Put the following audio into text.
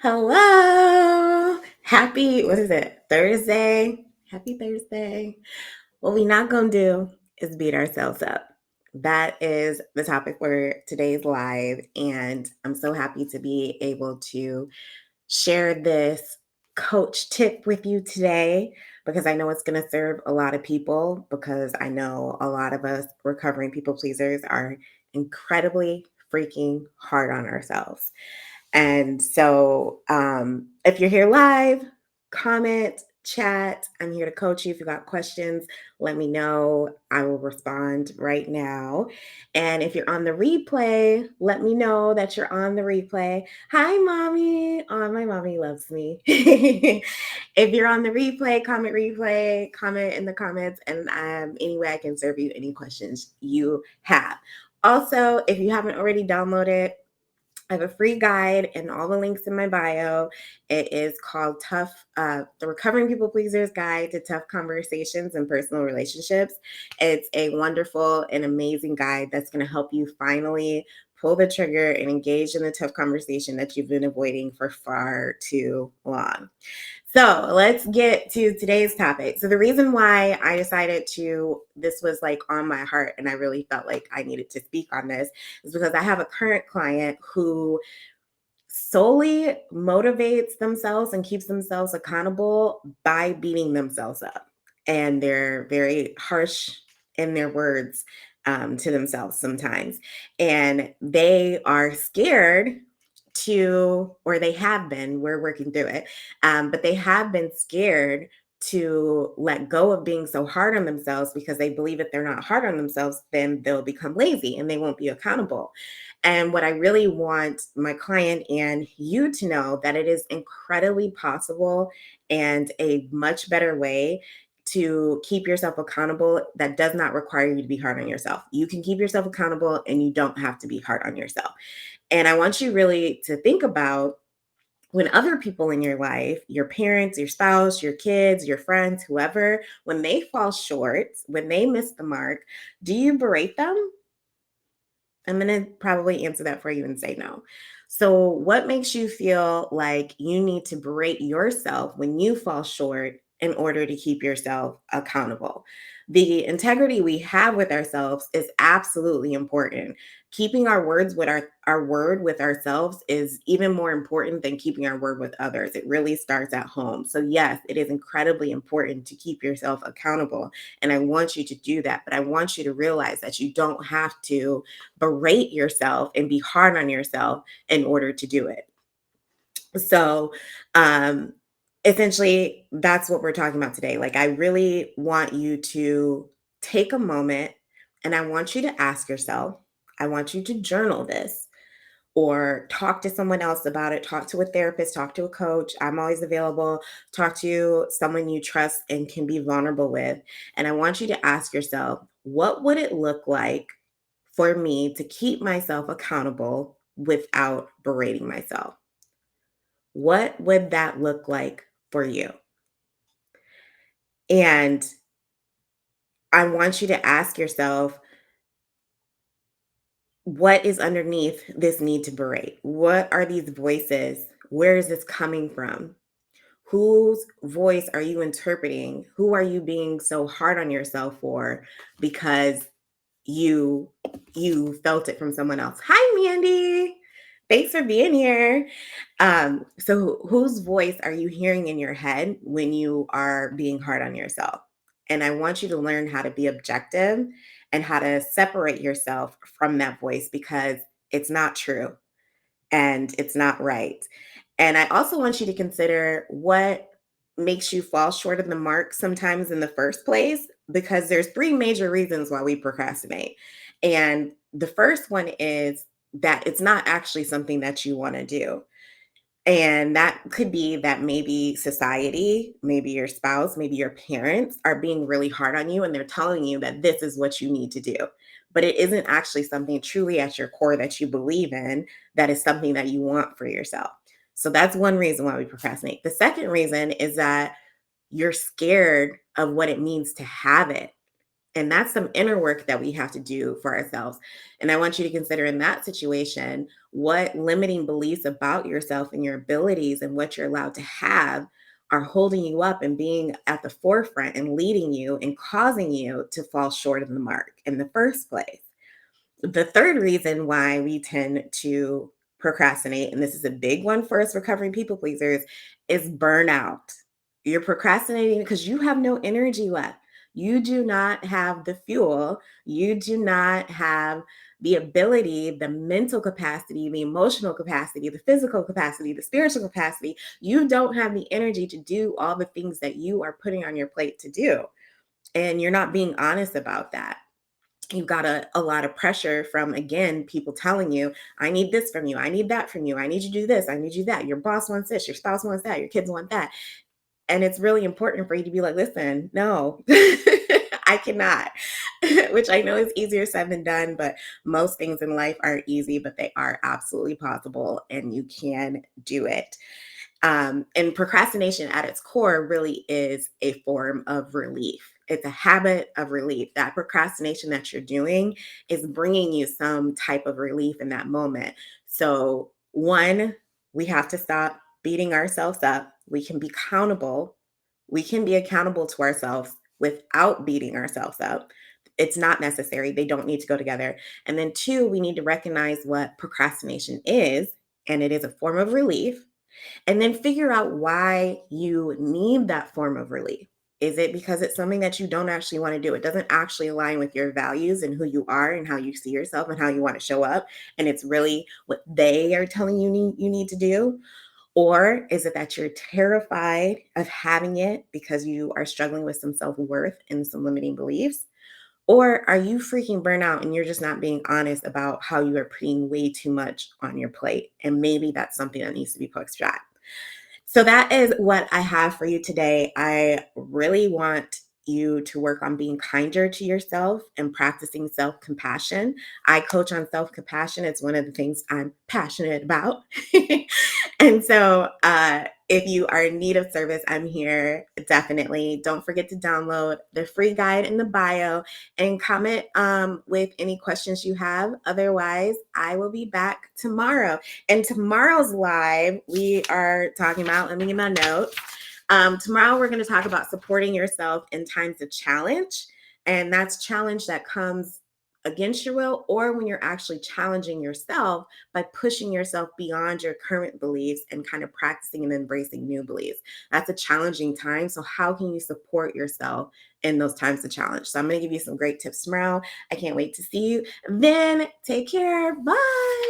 Hello. Happy, what is it? Thursday. Happy Thursday. What we not going to do is beat ourselves up. That is the topic for today's live. And I'm so happy to be able to share this coach tip with you today because I know it's going to serve a lot of people because I know a lot of us recovering people pleasers are incredibly freaking hard on ourselves. And so if you're here live, comment, chat. I'm here to coach you. If you got questions, let me know. I will respond right now. And if you're on the replay, let me know that you're on the replay. Hi, mommy. Oh, my mommy loves me. If you're on the comment in the comments, and any way I can serve you any questions you have. Also, if you haven't already downloaded, I have a free guide and all the links in my bio. It is called the Recovering People Pleasers Guide to Tough Conversations and Personal Relationships. It's a wonderful and amazing guide that's going to help you finally pull the trigger and engage in the tough conversation that you've been avoiding for far too long. So let's get to today's topic. So the reason why I decided this was like on my heart and I really felt like I needed to speak on this is because I have a current client who solely motivates themselves and keeps themselves accountable by beating themselves up. And they're very harsh in their words to themselves sometimes. And they are scared or they have been, we're working through it, but they have been scared to let go of being so hard on themselves because they believe if they're not hard on themselves, then they'll become lazy and they won't be accountable. And what I really want my client and you to know that it is incredibly possible and a much better way to keep yourself accountable that does not require you to be hard on yourself. You can keep yourself accountable and you don't have to be hard on yourself. And I want you really to think about when other people in your life, your parents, your spouse, your kids, your friends, whoever, when they fall short, when they miss the mark, do you berate them? I'm going to probably answer that for you and say no. So, what makes you feel like you need to berate yourself when you fall short in order to keep yourself accountable? The integrity we have with ourselves is absolutely important. Keeping our words with our word with ourselves is even more important than keeping our word with others. It really starts at home. So, yes, it is incredibly important to keep yourself accountable. And I want you to do that. But I want you to realize that you don't have to berate yourself and be hard on yourself in order to do it. So, um, essentially, that's what we're talking about today. Like, I really want you to take a moment and I want you to ask yourself, I want you to journal this or talk to someone else about it. Talk to a therapist, talk to a coach. I'm always available. Talk to someone you trust and can be vulnerable with. And I want you to ask yourself, what would it look like for me to keep myself accountable without berating myself? What would that look like for you? And I want you to ask yourself, what is underneath this need to berate? What are these voices? Where is this coming from? Whose voice are you interpreting? Who are you being so hard on yourself for because you felt it from someone else? Hi, Mandy. Thanks for being here. So whose voice are you hearing in your head when you are being hard on yourself? And I want you to learn how to be objective and how to separate yourself from that voice because it's not true and it's not right. And I also want you to consider what makes you fall short of the mark sometimes in the first place, because there's three major reasons why we procrastinate. And the first one is that it's not actually something that you want to do. And that could be that maybe society, maybe your spouse, maybe your parents are being really hard on you and they're telling you that this is what you need to do. But it isn't actually something truly at your core that you believe in, that is something that you want for yourself. So that's one reason why we procrastinate. The second reason is that you're scared of what it means to have it And that's some inner work that we have to do for ourselves. And I want you to consider in that situation what limiting beliefs about yourself and your abilities and what you're allowed to have are holding you up and being at the forefront and leading you and causing you to fall short of the mark in the first place. The third reason why we tend to procrastinate, and this is a big one for us recovering people pleasers, is burnout. You're procrastinating because you have no energy left. You do not have the fuel. You do not have the ability, the mental capacity, the emotional capacity, the physical capacity, the spiritual capacity. You don't have the energy to do all the things that you are putting on your plate to do. And you're not being honest about that. You've got a lot of pressure from, again, people telling you, I need this from you, I need that from you, I need you to do this, I need you that, your boss wants this, your spouse wants that, your kids want that. And it's really important for you to be like, listen, no, I cannot. Which I know is easier said than done, but most things in life aren't easy, but they are absolutely possible and you can do it. And procrastination at its core really is a form of relief. It's a habit of relief. That procrastination that you're doing is bringing you some type of relief in that moment. So, one, we have to stop beating ourselves up. We can be accountable. We can be accountable to ourselves without beating ourselves up. It's not necessary. They don't need to go together. And then, two, we need to recognize what procrastination is, and it is a form of relief, and then figure out why you need that form of relief. Is it because it's something that you don't actually want to do? It doesn't actually align with your values and who you are and how you see yourself and how you want to show up. And it's really what they are telling you need to do. Or is it that you're terrified of having it because you are struggling with some self worth and some limiting beliefs? Or are you freaking burnout and you're just not being honest about how you are putting way too much on your plate? And maybe that's something that needs to be put aside. So that is what I have for you today. I really want you to work on being kinder to yourself and practicing self compassion. I coach on self compassion, it's one of the things I'm passionate about. And so, if you are in need of service, I'm here. Definitely. Don't forget to download the free guide in the bio and comment with any questions you have. Otherwise, I will be back tomorrow. And tomorrow's live, we are talking about, let me get my notes. Tomorrow, we're going to talk about supporting yourself in times of challenge. And that's challenge that comes against your will or when you're actually challenging yourself by pushing yourself beyond your current beliefs and kind of practicing and embracing new beliefs. That's a challenging time. So, how can you support yourself in those times of challenge? So, I'm going to give you some great tips tomorrow. I can't wait to see you. Then, take care. Bye.